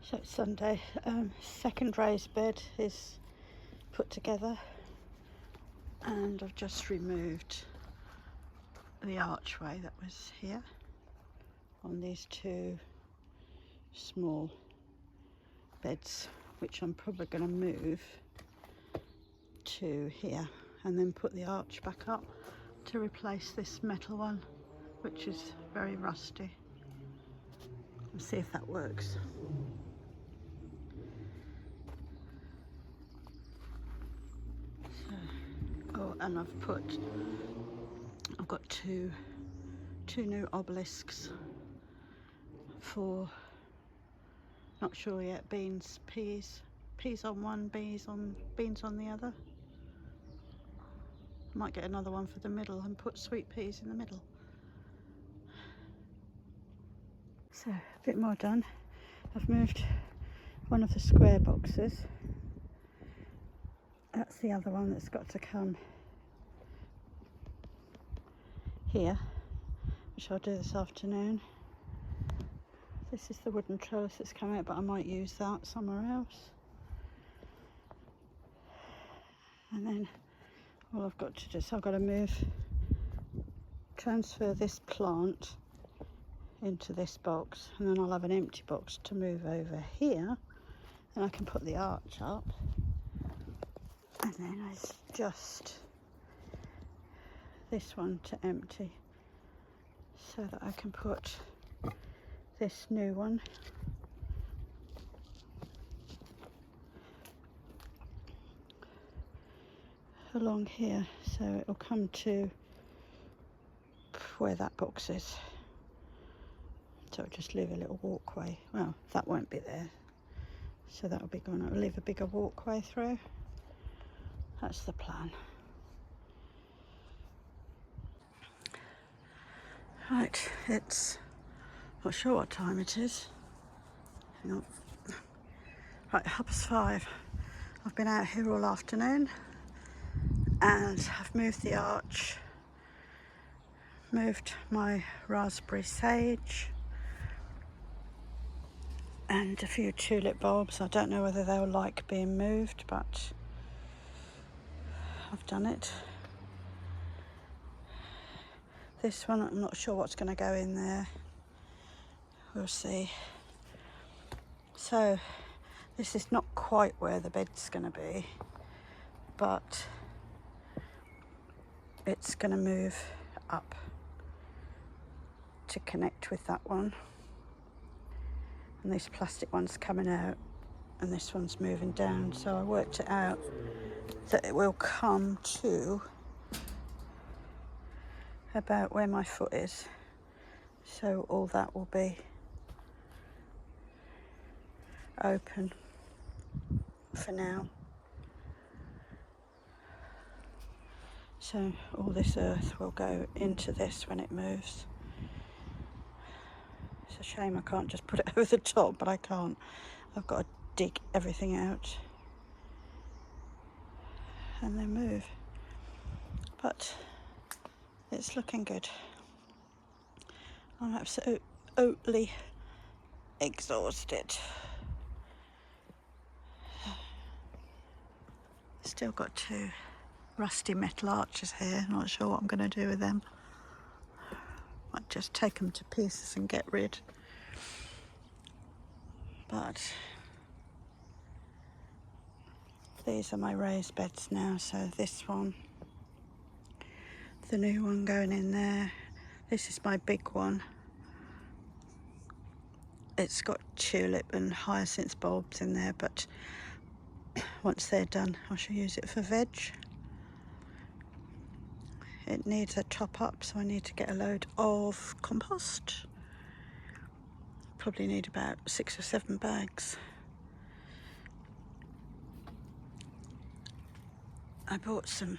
So it's Sunday. Second raised bed is put together, and I've just removed the archway that was here on these two small beds, which I'm probably going to move to here and then put the arch back up to replace this metal one, which is very rusty. Let's see if that works. So, oh, and I've got two new obelisks for, not sure yet, peas on one, beans on the other. Might get another one for the middle and put sweet peas in the middle. So a bit more done. I've moved one of the square boxes. That's the other one that's got to come here, which I'll do this afternoon. This is the wooden trellis that's come out, but I might use that somewhere else. And then all I've got to do, so I've got to transfer this plant into this box, and then I'll have an empty box to move over here, and I can put the arch up. And then it's just this one to empty, so that I can put this new one along here, so it'll come to where that box is. So I'll just leave a little walkway. Well, that won't be there, so that'll be gone. I'll leave a bigger walkway through. That's the plan. Right, it's not sure what time it is. Hang on. Right, 5:30. I've been out here all afternoon, and I've moved the arch, moved my raspberry sage, and a few tulip bulbs. I don't know whether they'll like being moved, but I've done it. This one, I'm not sure what's going to go in there. We'll see. So this is not quite where the bed's going to be, but it's going to move up to connect with that one. And this plastic one's coming out, and this one's moving down. So I worked it out that it will come to about where my foot is. So all that will be open for now. So all this earth will go into this when it moves. It's a shame I can't just put it over the top, but I can't. I've got to dig everything out and then move. But it's looking good. I'm absolutely exhausted. Still got two rusty metal arches here. Not sure what I'm going to do with them. Might just take them to pieces and get rid. But these are my raised beds now. So this one, the new one going in there. This is my big one. It's got tulip and hyacinth bulbs in there, but once they're done, I shall use it for veg. It needs a top up, so I need to get a load of compost. Probably need about 6 or 7 bags. I bought some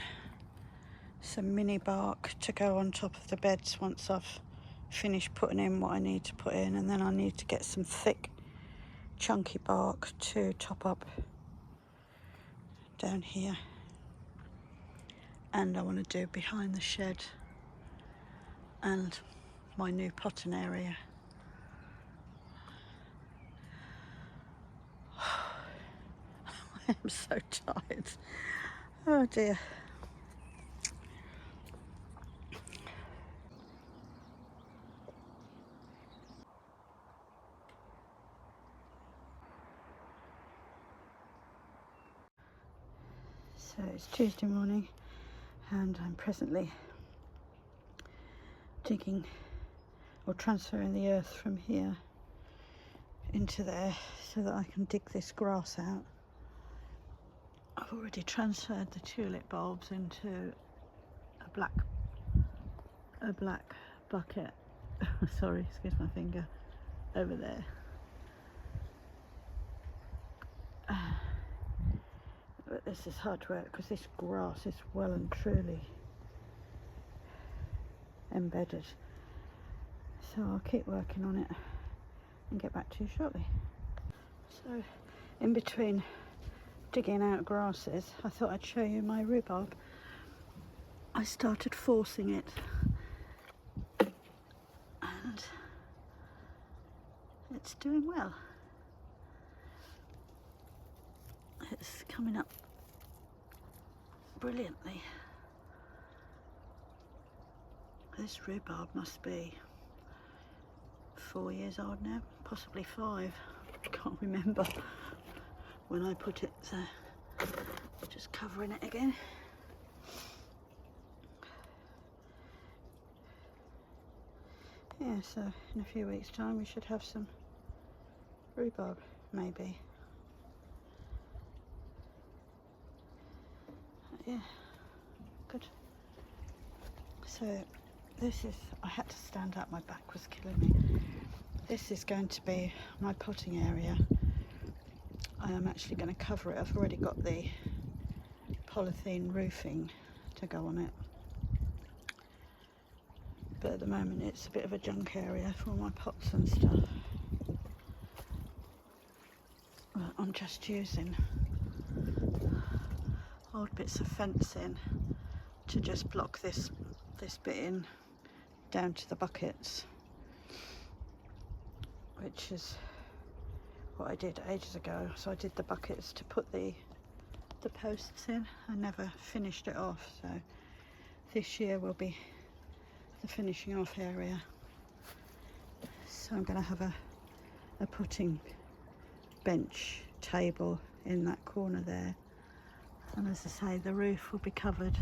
mini bark to go on top of the beds once I've finished putting in what I need to put in, and then I need to get some thick chunky bark to top up down here. And I want to do behind the shed and my new potting area. I'm so tired. Oh dear. So it's Tuesday morning and I'm presently digging or transferring the earth from here into there so that I can dig this grass out. I've already transferred the tulip bulbs into a black bucket. Sorry, excuse my finger, over there. But this is hard work because this grass is well and truly embedded. So I'll keep working on it and get back to you shortly. So in between digging out grasses, I thought I'd show you my rhubarb. I started forcing it and it's doing well. It's coming up brilliantly. This rhubarb must be 4 years old now, possibly 5. I can't remember when I put it, so just covering it again. Yeah, so in a few weeks' time we should have some rhubarb, maybe. Yeah, good. So this is, I had to stand up, my back was killing me. This is going to be my potting area. I am actually going to cover it. I've already got the polythene roofing to go on it. But at the moment it's a bit of a junk area for all my pots and stuff. Well, I'm just using old bits of fencing to just block this bit in down to the buckets, which is what I did ages ago. So I did the buckets to put the posts in. I never finished it off, so this year will be the finishing off area. So I'm going to have a putting bench table in that corner there, and as I say, the roof will be covered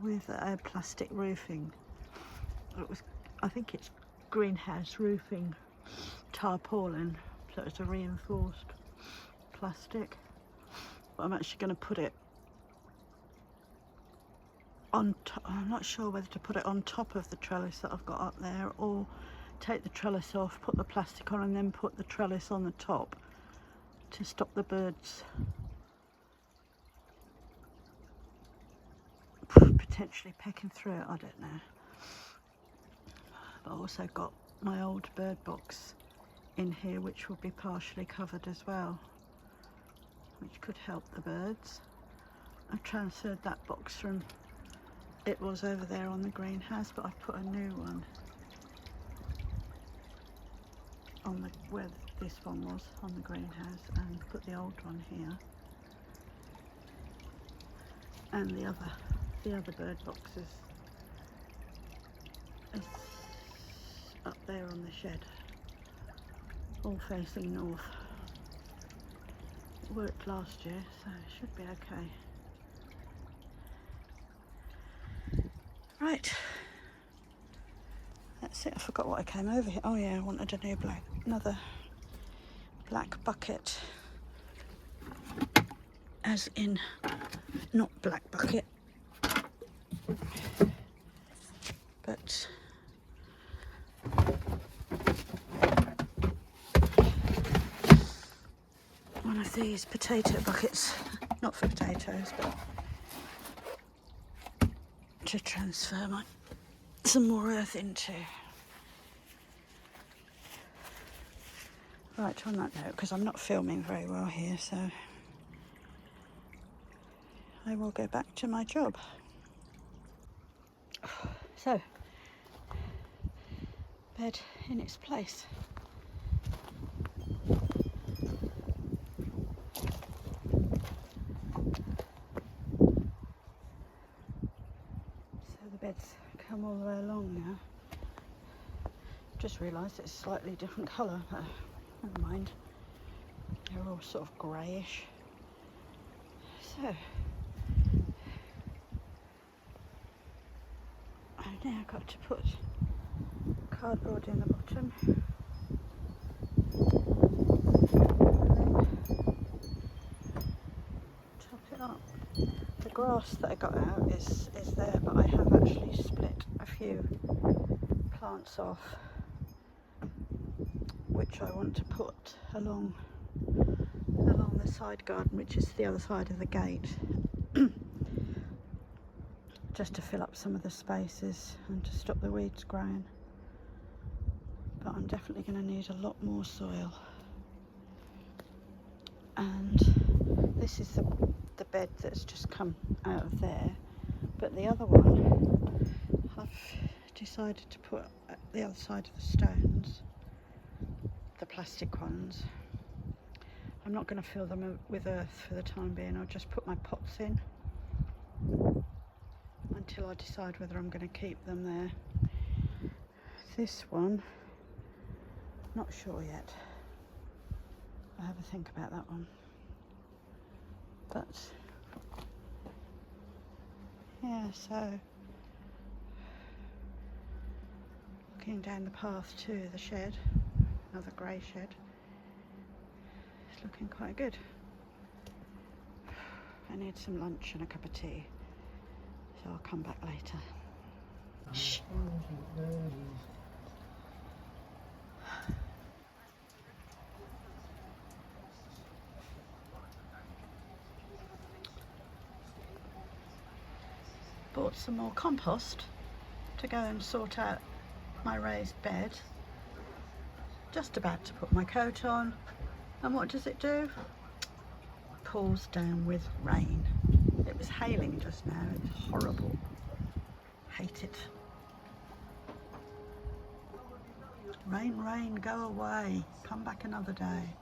with a plastic roofing. I think it's greenhouse roofing tarpaulin, so it's a reinforced plastic. But I'm actually going to put it on top. I'm not sure whether to put it on top of the trellis that I've got up there, or take the trellis off, put the plastic on, and then put the trellis on the top to stop the birds potentially pecking through it. I don't know. But I also got my old bird box in here, which will be partially covered as well, which could help the birds. I transferred that box from, it was over there on the greenhouse, but I've put a new one on the, where this one was on the greenhouse, and put the old one here, and the other bird box is up there on the shed, all facing north. It worked last year, so it should be okay. Right, that's it. I forgot what I came over here. Oh yeah, I wanted another black bucket, as in not black bucket, but one of these potato buckets, not for potatoes, but to transfer some more earth into. Right, on that note, because I'm not filming very well here, so I will go back to my job. So, bed in its place. just realised it's a slightly different colour, but never mind. They're all sort of greyish. So, I've now got to put cardboard in the bottom. Top it up. The grass that I got out is there, but I have actually split a few plants off, which I want to put along the side garden, which is the other side of the gate, just to fill up some of the spaces and to stop the weeds growing. But I'm definitely going to need a lot more soil. And this is the bed that's just come out of there, but the other one I've decided to put at the other side of the stones, the plastic ones. I'm not going to fill them with earth for the time being. I'll just put my pots in until I decide whether I'm going to keep them there. This one, not sure yet. I'll have a think about that one. But yeah, so looking down the path to the shed, another grey shed, it's looking quite good. I need some lunch and a cup of tea, so I'll come back later. Shh. Bought some more compost to go and sort out my raised bed. Just about to put my coat on, and what does it do? Pours down with rain. It was hailing just now. It was horrible. Hate it. Rain, rain, go away. Come back another day.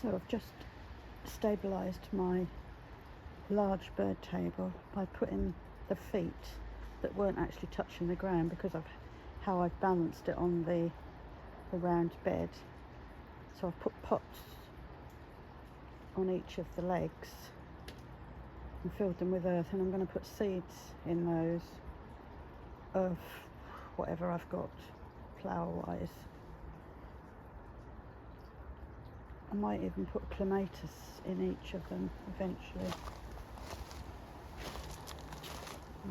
So I've just stabilised my large bird table by putting the feet that weren't actually touching the ground because of how I've balanced it on the round bed. So I've put pots on each of the legs and filled them with earth, and I'm going to put seeds in those of whatever I've got flower wise. I might even put clematis in each of them eventually.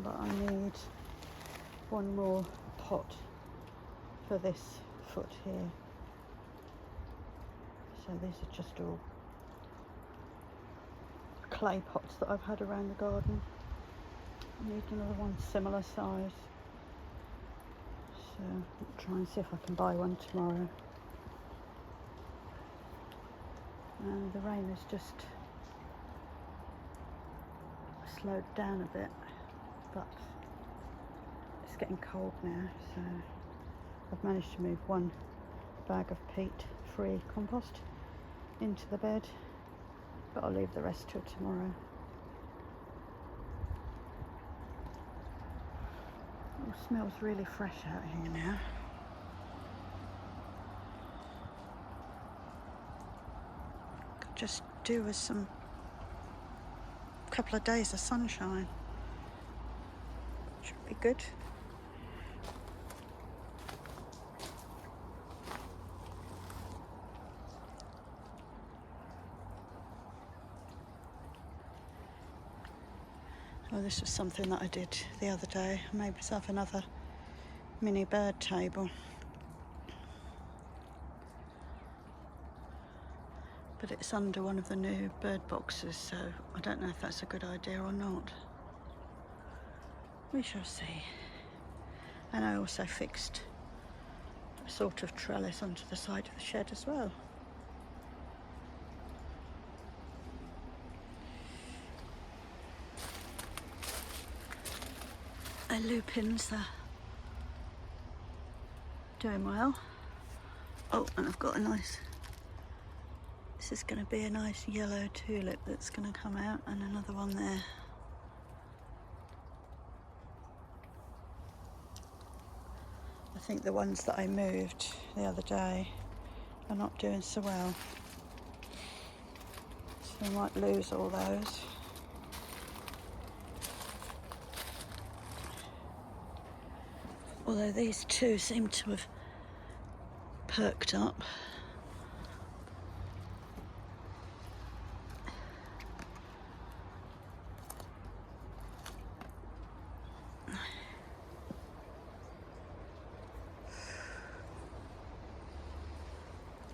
But I need one more pot for this foot here. So these are just all clay pots that I've had around the garden. I need another one similar size. So I'll try and see if I can buy one tomorrow. And the rain has just slowed down a bit, but it's getting cold now, so I've managed to move one bag of peat-free compost into the bed, but I'll leave the rest till tomorrow. It smells really fresh out here now. Could just do with some couple of days of sunshine. Should be good. Oh, this was something that I did the other day. I made myself another mini bird table. But it's under one of the new bird boxes, so I don't know if that's a good idea or not. We shall see. And I also fixed a sort of trellis onto the side of the shed as well. The lupins are doing well. Oh, and I've got a nice, this is going to be a nice yellow tulip that's going to come out, and another one there. I think the ones that I moved the other day are not doing so well, so I might lose all those. Although these two seem to have perked up.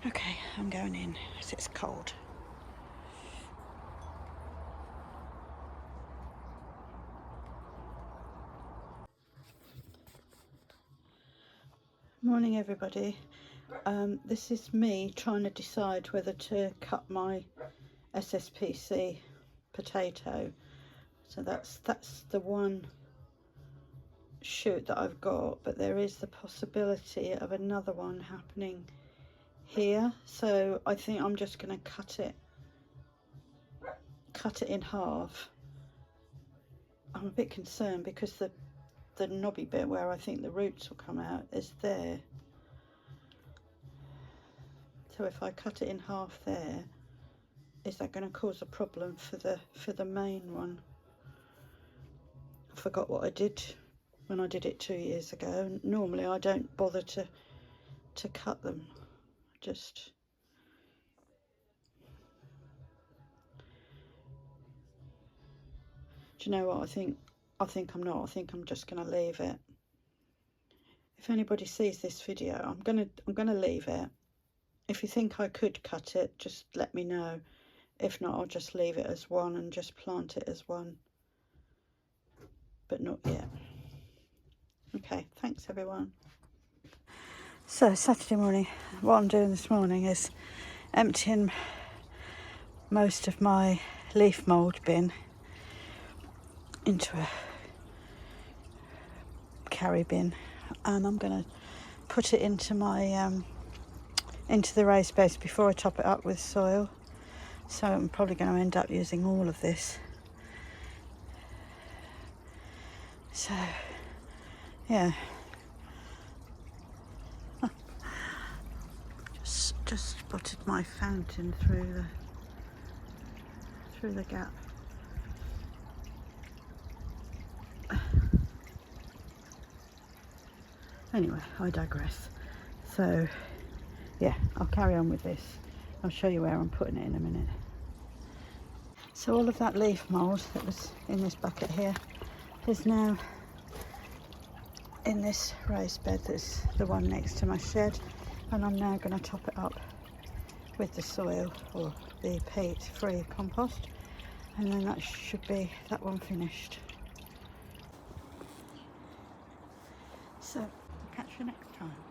Okay, I'm going in because it's cold. Morning everybody. This is me trying to decide whether to cut my SSPC potato. So that's the one shoot that I've got, but there is the possibility of another one happening here. So I think I'm just going to cut it in half. I'm a bit concerned because the knobby bit where I think the roots will come out is there. So if I cut it in half there, is that going to cause a problem for the main one? I forgot what I did when I did it 2 years ago. Normally I don't bother to cut them. Just do you know what I think? I think I'm not. I think I'm just going to leave it. If anybody sees this video, I'm gonna leave it. If you think I could cut it, just let me know. If not, I'll just leave it as one and just plant it as one. But not yet. Okay, thanks everyone. So Saturday morning, what I'm doing this morning is emptying most of my leaf mould bin into a carry bin, and I'm going to put it into my into the raised beds before I top it up with soil. So I'm probably going to end up using all of this. So yeah, just spotted my fountain through the gap. Anyway, I digress. So yeah, I'll carry on with this. I'll show you where I'm putting it in a minute. So all of that leaf mould that was in this bucket here is now in this raised bed that's the one next to my shed, and I'm now going to top it up with the soil or the peat free compost, and then that should be that one finished. So catch you next time.